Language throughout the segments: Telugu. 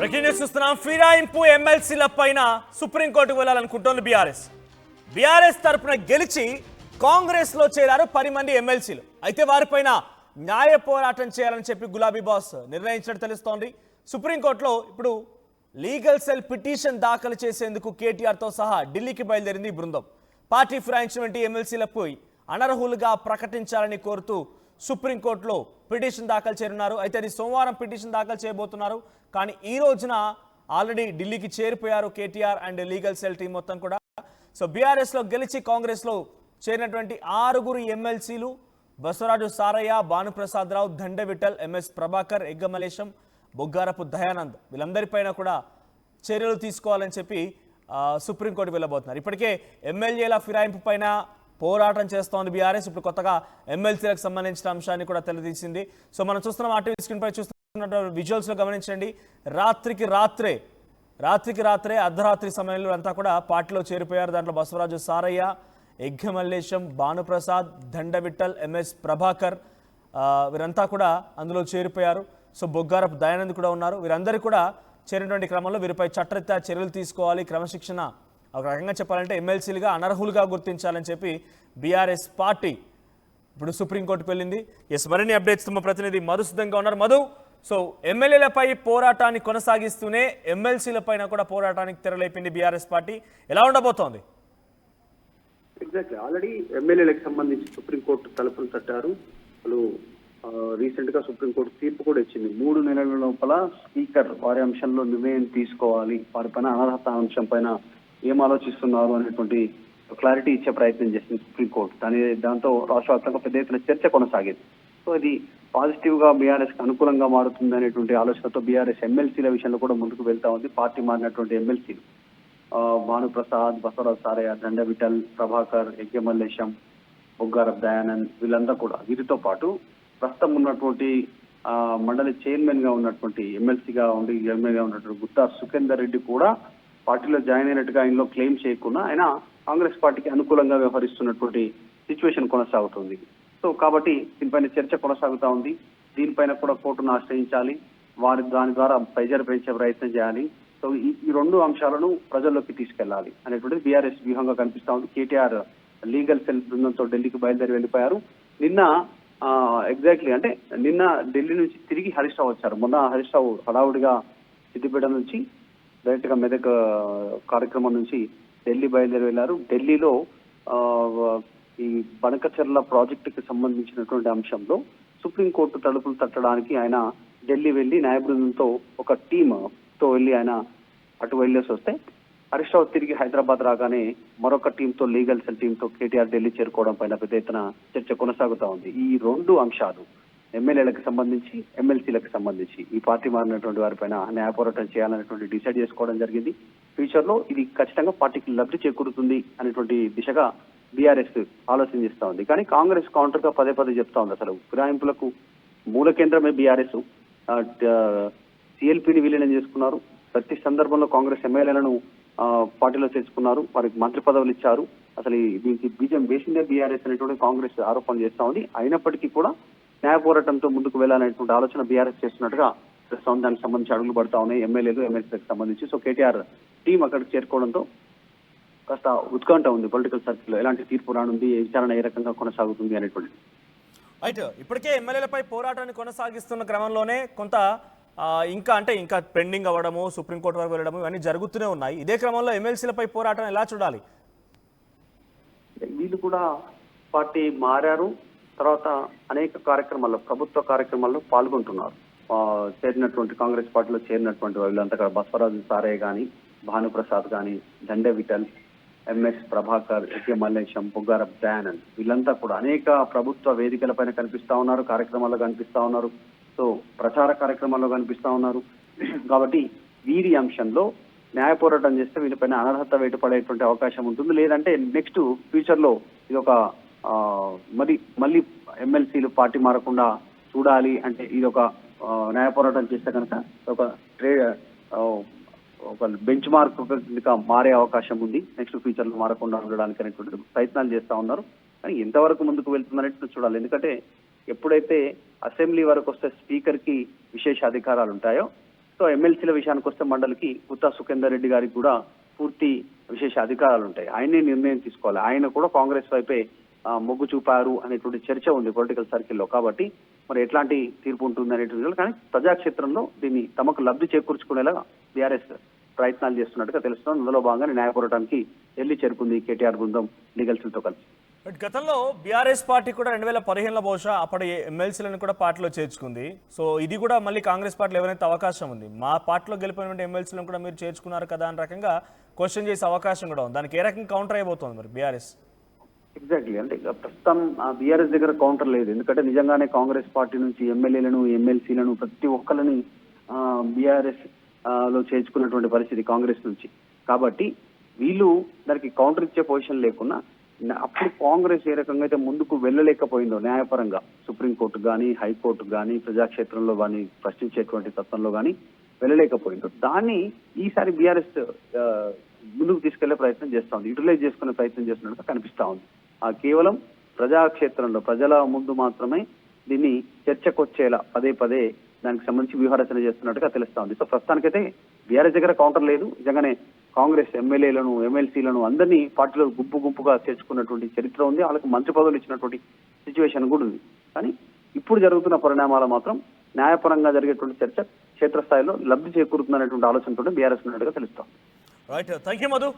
బ్రేకింగ్ న్యూస్ చూస్తున్నాం. ఫిరాయింపు ఎమ్మెల్సీల పైన సుప్రీంకోర్టుకు వెళ్లాలనుకుంటోంది బీఆర్ఎస్ తరపున గెలిచి కాంగ్రెస్ లో చేరారు 10 మంది ఎమ్మెల్సీలు. అయితే వారిపైన న్యాయ పోరాటం చేయాలని చెప్పి గులాబీ బాస్ నిర్ణయించినట్టు తెలుస్తోంది. సుప్రీంకోర్టులో ఇప్పుడు లీగల్ సెల్ పిటిషన్ దాఖలు చేసేందుకు కేటీఆర్తో సహా ఢిల్లీకి బయలుదేరింది ఈ బృందం. పార్టీ ఫిరాయించినటువంటి ఎమ్మెల్సీలపై అనర్హులుగా ప్రకటించాలని కోరుతూ సుప్రీంకోర్టులో పిటిషన్ దాఖలు చేయనున్నారు. అయితే అది సోమవారం పిటిషన్ దాఖలు చేయబోతున్నారు. కానీ ఈ రోజున ఆల్రెడీ ఢిల్లీకి చేరిపోయారు KTR and legal cell team మొత్తం కూడా. సో బీఆర్ఎస్లో గెలిచి కాంగ్రెస్లో చేరినటువంటి 6 ఎమ్మెల్సీలు బసవరాజు సారయ్య, భానుప్రసాద్ రావు, దండ విఠల్, ఎంఎస్ ప్రభాకర్, ఎగ్గమలేశం, బొగ్గారపు దయానంద్ వీళ్ళందరిపైన కూడా చర్యలు తీసుకోవాలని చెప్పి సుప్రీంకోర్టు వెళ్ళబోతున్నారు. ఇప్పటికే ఎమ్మెల్యేల ఫిరాయింపు పైన పోరాటం చేస్తోంది బీఆర్ఎస్. ఇప్పుడు కొత్తగా ఎమ్మెల్సీలకు సంబంధించిన అంశాన్ని కూడా తెలియజేసింది. సో మనం చూస్తున్నాం, ఆర్టీవీ స్క్రీన్ పై చూస్తున్న విజువల్స్ లో గమనించండి. రాత్రికి రాత్రే అర్ధరాత్రి సమయంలో అంతా కూడా పార్టీలో చేరిపోయారు. దాంట్లో బసవరాజు సారయ్య, ఎగ్గమల్లేశం, భానుప్రసాద్, దండ విఠల్, ఎంఎస్ ప్రభాకర్ వీరంతా కూడా అందులో చేరిపోయారు. సో బొగ్గారపు దయానంద్ కూడా ఉన్నారు. వీరందరూ కూడా చేరినటువంటి క్రమంలో వీరిపై చట్టరీత్యా చర్యలు తీసుకోవాలి, క్రమశిక్షణ ఒక రకంగా చెప్పాలంటే ఎమ్మెల్సీలుగా అనర్హులుగా గుర్తించాలని చెప్పి బీఆర్ఎస్ పార్టీ ఇప్పుడు సుప్రీంకోర్టుకు వెళ్ళింది. మరిన్ని అప్డేట్స్ మా ప్రతినిధి మధు సిద్ధంగా ఉన్నారు. మధు, సో ఎమ్మెల్యేలపై పోరాటాన్ని కొనసాగిస్తూనే ఎమ్మెల్సీల పైన కూడా పోరాటానికి తెరలేపింది బీఆర్ఎస్ పార్టీ. ఎలా ఉండబోతోంది? ఎగ్జాక్ట్లీ ఆల్రెడీ ఎమ్మెల్యేలకు సంబంధించి సుప్రీంకోర్టు తలుపులు తట్టారు. వాళ్ళు రీసెంట్ గా సుప్రీంకోర్టు తీర్పు కూడా ఇచ్చింది. 3 నెలల లోపల స్పీకర్ వారి అంశంలో నిర్ణయం తీసుకోవాలి, వారిపైన అనర్హత అంశం పైన ఏం ఆలోచిస్తున్నారు అనేటువంటి క్లారిటీ ఇచ్చే ప్రయత్నం చేసింది సుప్రీంకోర్టు. దాంతో రాష్ట్ర వ్యాప్తంగా పెద్ద ఎత్తున చర్చ కొనసాగింది. సో ఇది పాజిటివ్ గా బీఆర్ఎస్ కి అనుకూలంగా మారుతుంది అనేటువంటి ఆలోచనతో బీఆర్ఎస్ ఎమ్మెల్సీల విషయంలో కూడా ముందుకు వెళ్తా ఉంది. పార్టీ మారినటువంటి ఎమ్మెల్సీలు భానుప్రసాద్, బసవరాజ్ సారయ్య, దండ విఠల్, ప్రభాకర్, ఎగ్గమల్లేశం, బొగ్గారప్ దయానంద్ వీరితో పాటు ప్రస్తుతం ఉన్నటువంటి మండలి చైర్మన్ గా ఉన్నటువంటి ఎమ్మెల్సీగా ఉన్నటువంటి గుత్తా సుఖేందర్ రెడ్డి కూడా పార్టీలో జాయిన్ అయినట్టుగా ఆయనలో క్లెయిమ్ చేయకుండా ఆయన కాంగ్రెస్ పార్టీకి అనుకూలంగా వ్యవహరిస్తున్నటువంటి సిచ్యువేషన్ కొనసాగుతుంది. సో కాబట్టి దీనిపైన చర్చ కొనసాగుతా ఉంది. దీనిపైన కూడా కోర్టును ఆశ్రయించాలి, దాని ద్వారా ప్రెజర్ పెంచే ప్రయత్నం చేయాలి. సో ఈ 2 అంశాలను ప్రజల్లోకి తీసుకెళ్లాలి అనేటువంటిది బీఆర్ఎస్ వ్యూహంగా కనిపిస్తా ఉంది. కేటీఆర్ లీగల్ సెల్ బృందంతో ఢిల్లీకి బయలుదేరి వెళ్ళిపోయారు. నిన్న ఢిల్లీ నుంచి తిరిగి హరీష్ రావు వచ్చారు. మొన్న హరీష్ రావు హడావుడిగా సిద్దిపేట నుంచి డైరెక్ట్ గా మెదక్ కార్యక్రమం నుంచి ఢిల్లీ బయలుదేరి వెళ్లారు. ఢిల్లీలో ఈ బనకచెర్ల ప్రాజెక్టుకి సంబంధించినటువంటి అంశంలో సుప్రీంకోర్టు తలుపులు తట్టడానికి ఆయన ఢిల్లీ వెళ్లి న్యాయ బృందంతో ఒక టీమ్తో వెళ్లి ఆయన అటు వెళ్లేసి వస్తే హరీష్ రావు తిరిగి హైదరాబాద్ రాగానే మరొక టీంతో లీగల్ సెల్ టీంతో కేటీఆర్ ఢిల్లీ చేరుకోవడం పైన పెద్ద ఎత్తున చర్చ కొనసాగుతా ఉంది. ఈ 2 అంశాలు ఎమ్మెల్యేలకు సంబంధించి, ఎమ్మెల్సీలకు సంబంధించి ఈ పార్టీ మారినటువంటి వారిపైన న్యాయ పోరాటం చేయాలనేటువంటి డిసైడ్ చేసుకోవడం జరిగింది. ఫ్యూచర్ లో ఇది ఖచ్చితంగా పార్టీకి లబ్ధి చేకూరుతుంది అనేటువంటి దిశగా బీఆర్ఎస్ ఆలోచన చేస్తా ఉంది. కానీ కాంగ్రెస్ కౌంటర్ గా పదే చెప్తా ఉంది. అసలు ఫిరాయింపులకు మూల కేంద్రమే బీఆర్ఎస్. సిఎల్పీని విలీనం చేసుకున్నారు. ప్రతి సందర్భంలో కాంగ్రెస్ ఎమ్మెల్యేలను పార్టీలో చేర్చుకున్నారు, వారికి మంత్రి పదవులు ఇచ్చారు. అసలు దీనికి బీజం వేసిందే బీఆర్ఎస్ అనేటువంటి కాంగ్రెస్ ఆరోపణ చేస్తా ఉంది. అయినప్పటికీ కూడా న్యాయ పోరాటంతో ముందుకు వెళ్లాలనేటువంటి ఆలోచన బీఆర్ఎస్ చేస్తున్నట్టుగా దానికి సంబంధించి అడుగులు పడతా ఉన్నాయి ఎమ్మెల్యేలు, ఎమ్మెల్సీలకు సంబంధించి. సో కేటీఆర్ టీం అక్కడికి చేరుకోవడంతో కాస్త ఉత్కంఠ ఉంది పొలిటికల్ సర్కిల్ లో. ఎలాంటి తీర్పు రానుంది, విచారణ ఏ రకంగా కొనసాగుతుంది అనేటువంటిది. అయితే ఇప్పటికే ఎమ్మెల్యేలపై పోరాటాన్ని కొనసాగిస్తున్న క్రమంలోనే కొంత ఇంకా పెండింగ్ అవ్వడము, సుప్రీంకోర్టు వరకు వెళ్ళడము ఇవన్నీ జరుగుతూనే ఉన్నాయి. ఇదే క్రమంలో ఎమ్మెల్సీలపై పోరాటం ఎలా చూడాలి? వీళ్ళు కూడా పార్టీ మారారు, తర్వాత అనేక కార్యక్రమాల్లో, ప్రభుత్వ కార్యక్రమాల్లో పాల్గొంటున్నారు. చేరినటువంటి కాంగ్రెస్ పార్టీలో చేరినటువంటి వీళ్ళంతా బసవరాజు సారయ్య గాని, భానుప్రసాద్ గాని, దండ విఠల్, ఎంఎస్ ప్రభాకర్, ఎగ్గమల్లేశం, బొగ్గారప్ దయానంద్ వీళ్ళంతా కూడా అనేక ప్రభుత్వ వేదికలపైన కనిపిస్తా ఉన్నారు, కార్యక్రమాల్లో కనిపిస్తా ఉన్నారు. సో ప్రచార కార్యక్రమాల్లో కనిపిస్తా ఉన్నారు. కాబట్టి వీరి అంశంలో న్యాయ పోరాటం చేస్తే వీళ్ళపైన అనర్హత వేటు పడేటువంటి అవకాశం ఉంటుంది. లేదంటే నెక్స్ట్ ఫ్యూచర్ లో ఇది ఒక మళ్ళీ ఎమ్మెల్సీలు పార్టీ మారకుండా చూడాలి అంటే ఇది ఒక న్యాయ పోరాటం చేస్తే కనుక ఒక బెంచ్ మార్క్ మారే అవకాశం ఉంది. నెక్స్ట్ ఫ్యూచర్ లో మారకుండా ఉండడానికి అనేటువంటి ప్రయత్నాలు చేస్తా ఉన్నారు. కానీ ఎంతవరకు ముందుకు వెళ్తుందనేది చూడాలి. ఎందుకంటే ఎప్పుడైతే అసెంబ్లీ వరకు వస్తే స్పీకర్ కి విశేష అధికారాలు ఉంటాయో, సో ఎమ్మెల్సీల విషయానికి వస్తే మండలికి గుత్తా సుఖేందర్ రెడ్డి గారికి కూడా పూర్తి విశేష అధికారాలు ఉంటాయి. ఆయనే నిర్ణయం తీసుకోవాలి. ఆయన కూడా కాంగ్రెస్ వైపే మొగ్గు చూపారు అనేటువంటి చర్చ ఉంది పొలిటికల్ సర్కిల్లో. కాబట్టి మరి ఎట్లాంటి తీర్పు ఉంటుంది అనేటువంటి, కానీ ప్రజాక్షేత్రంలో దీన్ని తమకు లబ్ధి చేకూర్చుకునేలా బీఆర్ఎస్ ప్రయత్నాలు చేస్తున్నట్టుగా తెలుస్తుంది. అందులో భాగంగా న్యాయ పోరాటానికి వెళ్ళి చేరుకుంది కేటీఆర్ బృందం లీగల్ సెల్తో కలిసి. బట్ గతంలో బీఆర్ఎస్ పార్టీ కూడా 2015లో బహుశా అప్పటి ఎమ్మెల్సీలను కూడా పార్టీలో చేర్చుకుంది. సో ఇది కూడా మళ్ళీ కాంగ్రెస్ పార్టీలో ఎవరైతే అవకాశం ఉంది, మా పార్టీలో గెలిపినటువంటి ఎమ్మెల్సీలను కూడా మీరు చేర్చుకున్నారు కదా అని రకంగా క్వశ్చన్ చేసే అవకాశం కూడా ఉంది. దానికి ఏ రకంగా కౌంటర్ అయిపోతుంది మరి బీఆర్ఎస్? ఎగ్జాక్ట్లీ, అంటే ప్రస్తుతం బీఆర్ఎస్ దగ్గర కౌంటర్ లేదు. ఎందుకంటే నిజంగానే కాంగ్రెస్ పార్టీ నుంచి ఎమ్మెల్యేలను ఎమ్మెల్సీలను ప్రతి ఒక్కరిని బీఆర్ఎస్ లో చేర్చుకున్నటువంటి పరిస్థితి కాంగ్రెస్ నుంచి. కాబట్టి వీళ్ళు దానికి కౌంటర్ ఇచ్చే పొజిషన్ లేకున్నా అప్పుడు కాంగ్రెస్ ఏ రకంగా అయితే ముందుకు వెళ్ళలేకపోయిందో న్యాయపరంగా సుప్రీంకోర్టు కానీ హైకోర్టు కానీ ప్రజాక్షేత్రంలో కానీ ప్రశ్నించేటువంటి తత్వంలో కానీ వెళ్ళలేకపోయిందో దాన్ని ఈసారి బీఆర్ఎస్ ముందుకు తీసుకెళ్లే ప్రయత్నం చేస్తా ఉంది, యూటిలైజ్ చేసుకునే ప్రయత్నం చేస్తున్నట్టుగా కనిపిస్తా ఉంది. కేవలం ప్రజాక్షేత్రంలో ప్రజల ముందు మాత్రమే దీన్ని చర్చకొచ్చేలా పదే పదే దానికి సంబంధించి వ్యూహరచన చేస్తున్నట్టుగా తెలుస్తా ఉంది. సో ప్రస్తుతానికైతే బీఆర్ఎస్ దగ్గర కౌంటర్ లేదు. నిజంగానే కాంగ్రెస్ ఎమ్మెల్యేలను ఎమ్మెల్సీలను అందరినీ పార్టీలో గుంపుగా చేర్చుకున్నటువంటి చరిత్ర ఉంది. వాళ్ళకి మంత్రి పదవులు ఇచ్చినటువంటి సిచ్యువేషన్ కూడా ఉంది. కానీ ఇప్పుడు జరుగుతున్న పరిణామాలు మాత్రం న్యాయపరంగా జరిగేటువంటి చర్చ క్షేత్రస్థాయిలో లబ్ధి చేకూరుతుందనేటువంటి ఆలోచనతో బీఆర్ఎస్ ఉన్నట్టుగా తెలుస్తాం. Right, thank you Madhu.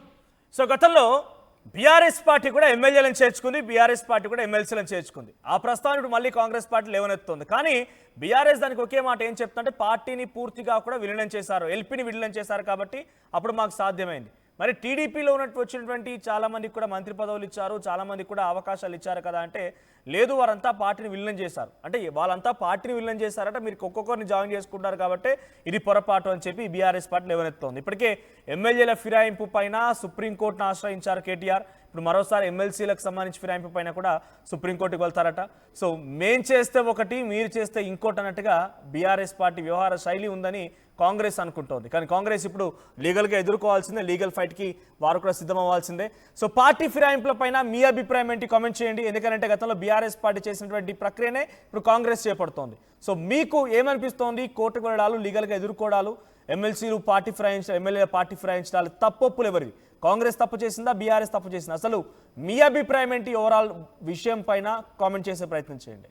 So గతంలో బీఆర్ఎస్ పార్టీ కూడా ఎమ్మెల్యేలను చేర్చుకుంది, బీఆర్ఎస్ పార్టీ కూడా ఎమ్మెల్సీలను చేర్చుకుంది. ఆ ప్రస్తావన ఇప్పుడు మళ్ళీ కాంగ్రెస్ పార్టీ లేవనెత్తుంది. కానీ బీఆర్ఎస్ దానికి ఒకే మాట ఏం చెప్తుందంటే పార్టీని పూర్తిగా కూడా విలీనం చేశారు, ఎల్పీని విలీనం చేశారు కాబట్టి అప్పుడు మాకు సాధ్యమైంది. మరి టీడీపీలో వచ్చినటువంటి చాలా మందికి కూడా మంత్రి పదవులు ఇచ్చారు, చాలా మందికి కూడా అవకాశాలు ఇచ్చారు కదా అంటే లేదు, వారంతా పార్టీని విలీనం చేశారు. అంటే వాళ్ళంతా పార్టీని విలీనం చేశారంటే మీరు ఒక్కొక్కరిని జాయిన్ చేసుకుంటారు కాబట్టి ఇది పొరపాటు అని చెప్పి బీఆర్ఎస్ పార్టీ లేవనెత్తుంది. ఇప్పటికే ఎమ్మెల్యేల ఫిరాయింపు పైన సుప్రీంకోర్టును ఆశ్రయించారు కేటీఆర్. ఇప్పుడు మరోసారి ఎమ్మెల్సీలకు సంబంధించి ఫిరాయింపు పైన కూడా సుప్రీంకోర్టుకు వెళ్తారట. సో మేం చేస్తే ఒకటి, మీరు చేస్తే ఇంకోటి అన్నట్టుగా బీఆర్ఎస్ పార్టీ వ్యవహార శైలి ఉందని కాంగ్రెస్ అనుకుంటోంది. కానీ కాంగ్రెస్ ఇప్పుడు లీగల్గా ఎదుర్కోవాల్సిందే, లీగల్ ఫైట్కి వారు కూడా సిద్ధమవ్వాల్సిందే. సో పార్టీ ఫిరాయింపుల పైన మీ అభిప్రాయం ఏంటి కామెంట్ చేయండి. ఎందుకంటే గతంలో బీఆర్ఎస్ పార్టీ చేసినటువంటి ప్రక్రియనే ఇప్పుడు కాంగ్రెస్ చేపడుతోంది. సో మీకు ఏమనిపిస్తోంది? కోర్టుకు వెళ్ళడాలు, లీగల్గా ఎదుర్కోవడాలు, ఎమ్మెల్సీలు పార్టీ ఫిరాయించడం, ఎమ్మెల్యేల పార్టీ ఫిరాయించడాలు తప్పొప్పులు ఎవరివి? కాంగ్రెస్ తప్పు చేసిందా, బీఆర్ఎస్ తప్పు చేసిందా? అసలు మీ అభిప్రాయం ఏంటి ఓవరాల్ విషయం పైన కామెంట్ చేసే ప్రయత్నం చేయండి.